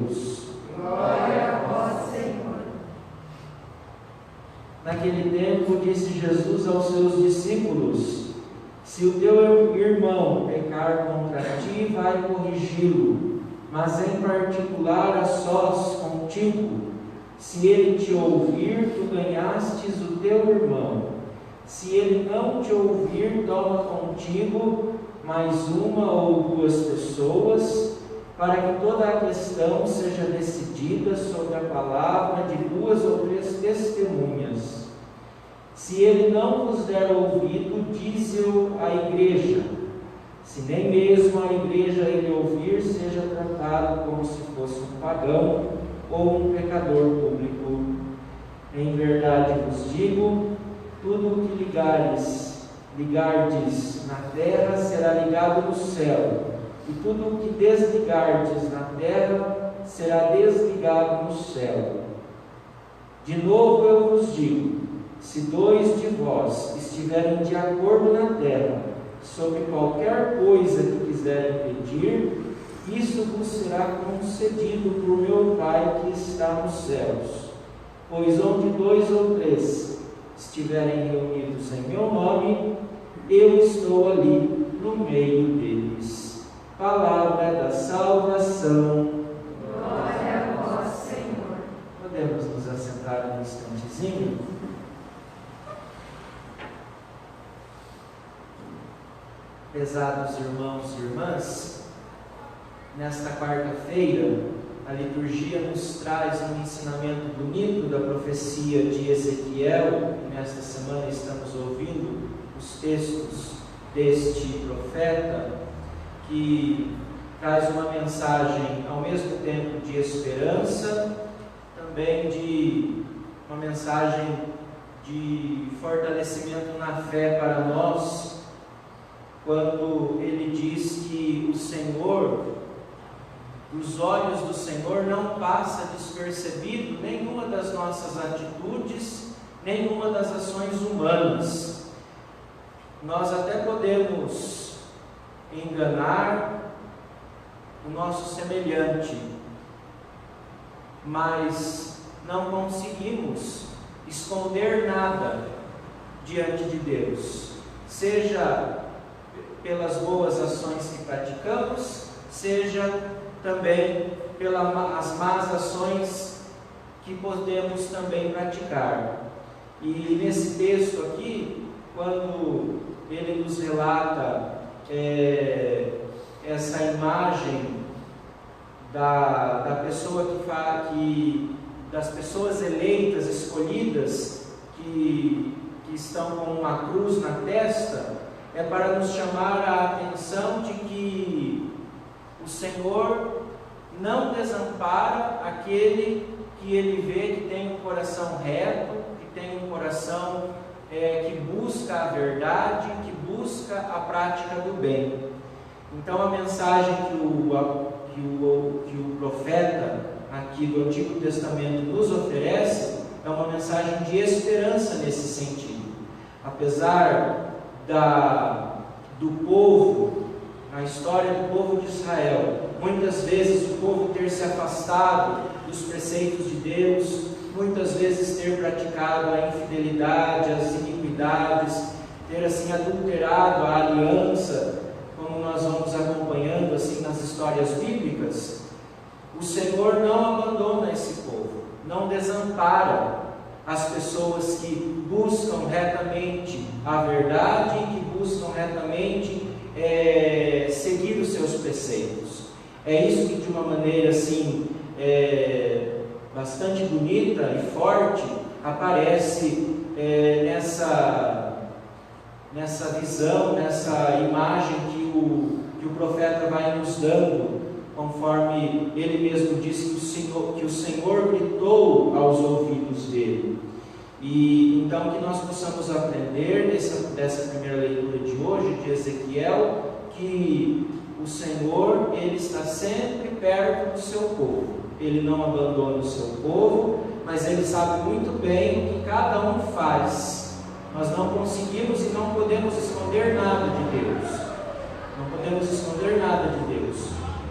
Deus. Glória a vós, Senhor. Naquele tempo disse Jesus aos seus discípulos: se o teu irmão pecar contra ti, vai corrigi-lo, mas em particular a sós contigo. Se ele te ouvir, tu ganhastes o teu irmão. Se ele não te ouvir, toma contigo mais uma ou duas pessoas, para que toda a questão seja decidida sobre a palavra de 2 ou 3 testemunhas. Se ele não vos der ouvido, dize-o à igreja. Se nem mesmo a igreja ele ouvir, seja tratado como se fosse um pagão ou um pecador público. Em verdade vos digo, tudo o que ligardes na terra será ligado no céu, e tudo o que desligardes na terra será desligado no céu. De novo eu vos digo, se 2 de vós estiverem de acordo na terra, sobre qualquer coisa que quiserem pedir, isso vos será concedido por meu Pai que está nos céus. Pois onde 2 ou 3 estiverem reunidos em meu nome, eu estou ali no meio deles. Palavra da salvação. Glória a vós, Senhor. Podemos nos assentar um instantezinho? Pesados irmãos e irmãs, nesta quarta-feira, a liturgia nos traz um ensinamento bonito da profecia de Ezequiel. Nesta semana estamos ouvindo os textos deste profeta, que traz uma mensagem ao mesmo tempo de esperança, também de uma mensagem de fortalecimento na fé para nós, quando ele diz que o Senhor, dos olhos do Senhor não passa despercebido nenhuma das nossas atitudes, nenhuma das ações humanas. Nós até podemos enganar o nosso semelhante, mas não conseguimos esconder nada diante de Deus, seja pelas boas ações que praticamos, seja também pelas más ações que podemos também praticar. E nesse texto aqui, quando ele nos relata essa imagem da pessoa das pessoas eleitas, escolhidas, que estão com uma cruz na testa, é para nos chamar a atenção de que o Senhor não desampara aquele que ele vê que tem um coração reto, que tem um coração que busca a verdade, que busca a prática do bem. Então a mensagem que o profeta aqui do Antigo Testamento nos oferece é uma mensagem de esperança nesse sentido. Apesar do povo, na história do povo de Israel, muitas vezes o povo ter se afastado dos preceitos de Deus, muitas vezes ter praticado a infidelidade, as iniquidades, ter assim adulterado a aliança, como nós vamos acompanhando assim nas histórias bíblicas, o Senhor não abandona esse povo, não desampara as pessoas que buscam retamente a verdade, que buscam retamente seguir os seus preceitos. É isso que de uma maneira assim bastante bonita e forte aparece nessa visão, nessa imagem que o profeta vai nos dando, conforme ele mesmo disse que o Senhor gritou aos ouvidos dele. E então que nós possamos aprender dessa primeira leitura de hoje, de Ezequiel, que o Senhor, ele está sempre perto do seu povo. Ele não abandona o seu povo, mas ele sabe muito bem o que cada um faz. Nós não conseguimos e não podemos esconder nada de Deus. Não podemos esconder nada de Deus.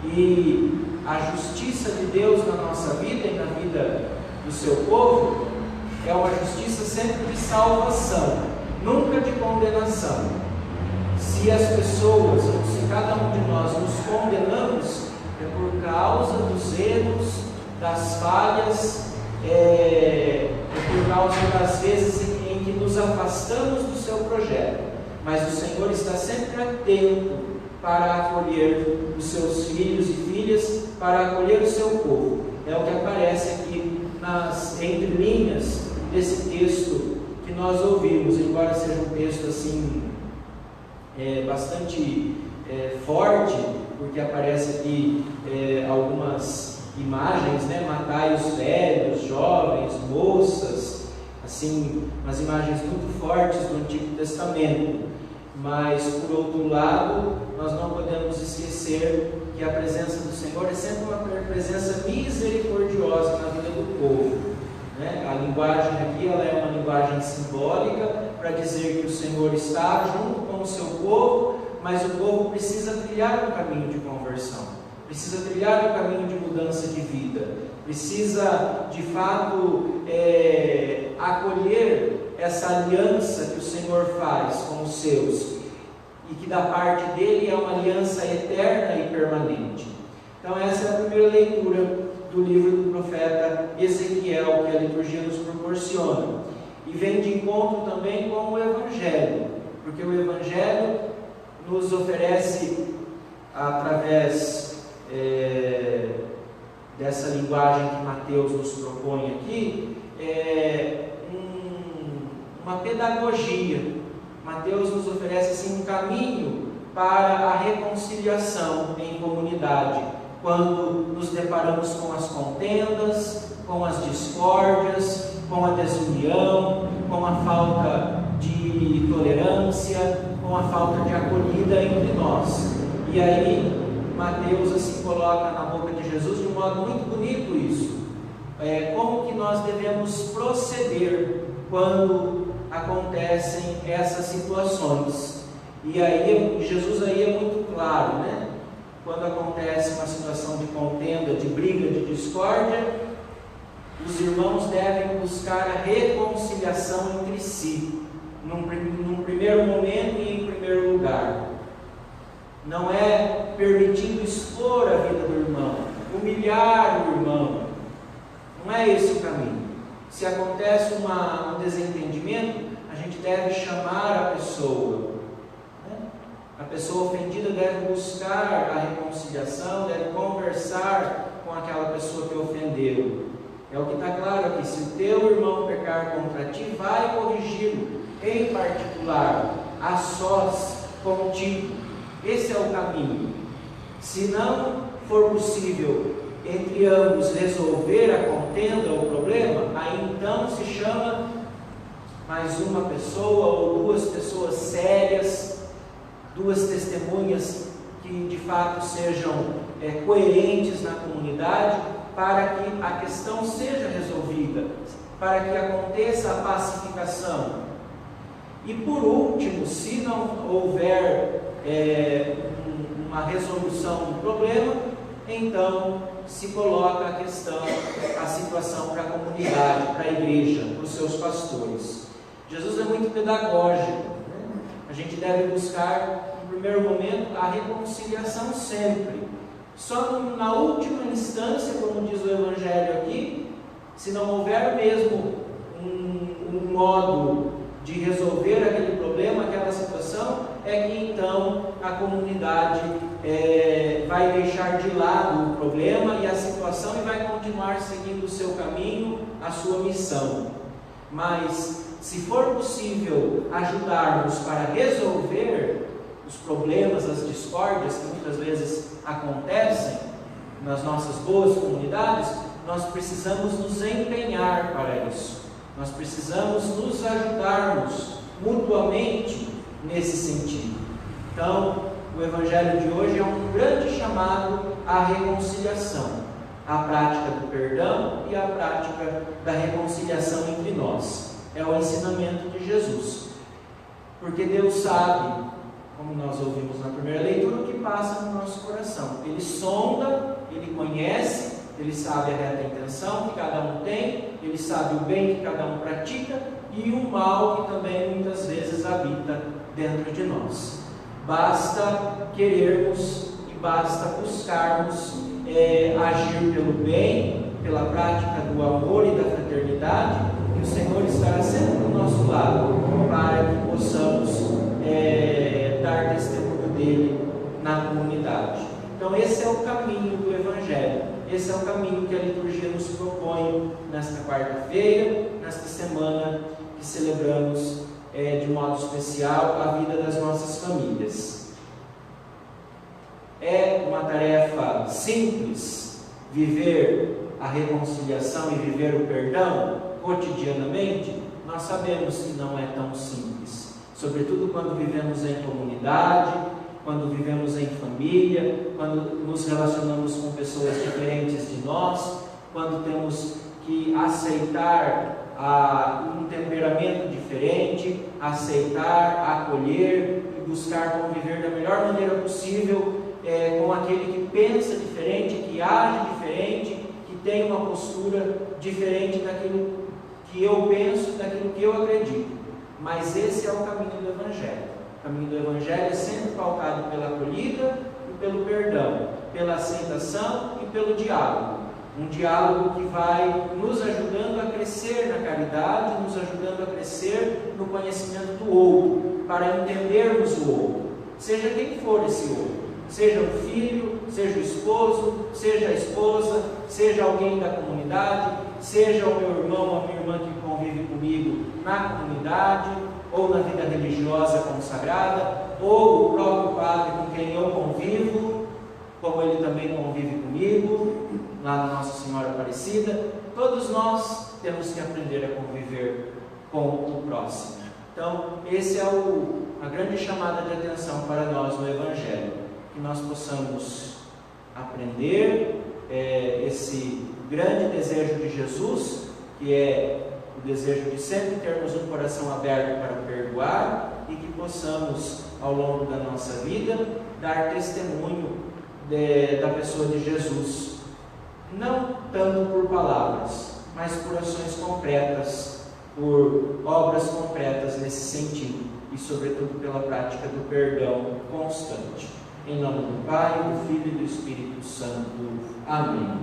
E a justiça de Deus na nossa vida e na vida do seu povo é uma justiça sempre de salvação, nunca de condenação. Se as pessoas, ou se cada um de nós nos condenamos, é por causa dos erros, das falhas, é por causa das vezes em que nos afastamos do seu projeto. Mas o Senhor está sempre atento para acolher os seus filhos e filhas, para acolher o seu povo. É o que aparece aqui nas entrelinhas desse texto que nós ouvimos, embora seja um texto assim bastante forte, porque aparece aqui algumas imagens, né? Matai os velhos, jovens, moças, assim, umas imagens muito fortes do Antigo Testamento. Mas, por outro lado, nós não podemos esquecer que a presença do Senhor é sempre uma presença misericordiosa na vida do povo, né? A linguagem aqui ela é uma linguagem simbólica para dizer que o Senhor está junto com o seu povo, mas o povo precisa trilhar um caminho de conversão, precisa trilhar um caminho de mudança de vida, precisa de fato acolher essa aliança que o Senhor faz com os seus, e que da parte dele é uma aliança eterna e permanente. Então essa é a primeira leitura do livro do profeta Ezequiel, que a liturgia nos proporciona, e vem de encontro também com o Evangelho, porque o Evangelho nos oferece, através dessa linguagem que Mateus nos propõe aqui, uma pedagogia. Mateus nos oferece assim um caminho para a reconciliação em comunidade, quando nos deparamos com as contendas, com as discórdias, com a desunião, com a falta de tolerância, com a falta de acolhida entre nós. E aí Mateus assim coloca na boca de Jesus de um modo muito bonito isso. Como que nós devemos proceder quando acontecem essas situações. E aí Jesus aí é muito claro, né? Quando acontece uma situação de contenda, de briga, de discórdia, os irmãos devem buscar a reconciliação entre si, num primeiro momento e em primeiro lugar. Não é permitindo expor a vida do irmão, humilhar o irmão. Não é esse o caminho. Se acontece um desentendimento, a gente deve chamar a pessoa, né? A pessoa ofendida deve buscar a reconciliação, deve conversar com aquela pessoa que ofendeu. É o que está claro aqui: se o teu irmão pecar contra ti, vai corrigi-lo, em particular, a sós contigo. Esse é o caminho. Se não for possível entre ambos resolver a contenda ou o problema, aí então se chama mais uma pessoa ou duas pessoas sérias, duas testemunhas que de fato sejam coerentes na comunidade, para que a questão seja resolvida, para que aconteça a pacificação. E por último, se não houver uma resolução do problema, então se coloca a situação para a comunidade, para a igreja, para os seus pastores. Jesus é muito pedagógico, né? A gente deve buscar, no primeiro momento, a reconciliação sempre. Só na última instância, como diz o Evangelho aqui, se não houver mesmo um modo de resolver aquele problema, aquela situação, é que então a comunidade vai deixar de lado o problema e a situação e vai continuar seguindo o seu caminho, a sua missão. Mas se for possível ajudarmos para resolver os problemas, as discórdias que muitas vezes acontecem nas nossas boas comunidades, nós precisamos nos empenhar para isso. Nós precisamos nos ajudarmos mutuamente nesse sentido. Então, o Evangelho de hoje é um grande chamado à reconciliação, à prática do perdão e à prática da reconciliação entre nós. É o ensinamento de Jesus. Porque Deus sabe, como nós ouvimos na primeira leitura, o que passa no nosso coração. Ele sonda Ele conhece, Ele sabe a reta intenção que cada um tem, Ele sabe o bem que cada um pratica e o mal que também muitas vezes habita dentro de nós. Basta querermos e basta buscarmos agir pelo bem, pela prática do amor e da fraternidade, que o Senhor estará sempre do nosso lado para que possamos dar testemunho dele na comunidade. Então esse é o caminho do Evangelho, esse é o caminho que a liturgia nos propõe nesta quarta-feira, nesta semana que celebramos de modo especial a vida das nossas famílias. É uma tarefa simples viver a reconciliação e viver o perdão cotidianamente? Nós sabemos que não é tão simples, sobretudo quando vivemos em comunidade, quando vivemos em família, quando nos relacionamos com pessoas diferentes de nós, quando temos que aceitar um temperamento diferente, aceitar, acolher e buscar conviver da melhor maneira possível com aquele que pensa diferente, que age diferente, que tem uma postura diferente daquilo que eu penso, daquilo que eu acredito. Mas esse é o caminho do Evangelho. O caminho do Evangelho é sempre pautado pela acolhida e pelo perdão, pela aceitação e pelo diálogo. Um diálogo que vai nos ajudando a crescer na caridade, nos ajudando a crescer no conhecimento do outro, para entendermos o outro, seja quem for esse outro. Seja o filho, seja o esposo, seja a esposa, seja alguém da comunidade, seja o meu irmão ou a minha irmã que convive comigo na comunidade, ou na vida religiosa consagrada, ou o próprio padre com quem eu convivo, como ele também convive comigo, lá na Nossa Senhora Aparecida. Todos nós temos que aprender a conviver com o próximo. Então, esse é a grande chamada de atenção para nós no Evangelho. Que nós possamos aprender esse grande desejo de Jesus, que é o desejo de sempre termos um coração aberto para perdoar, e que possamos, ao longo da nossa vida, dar testemunho da pessoa de Jesus, não tanto por palavras, mas por ações concretas, por obras concretas nesse sentido, e sobretudo pela prática do perdão constante. Em nome do Pai, do Filho e do Espírito Santo. Amém.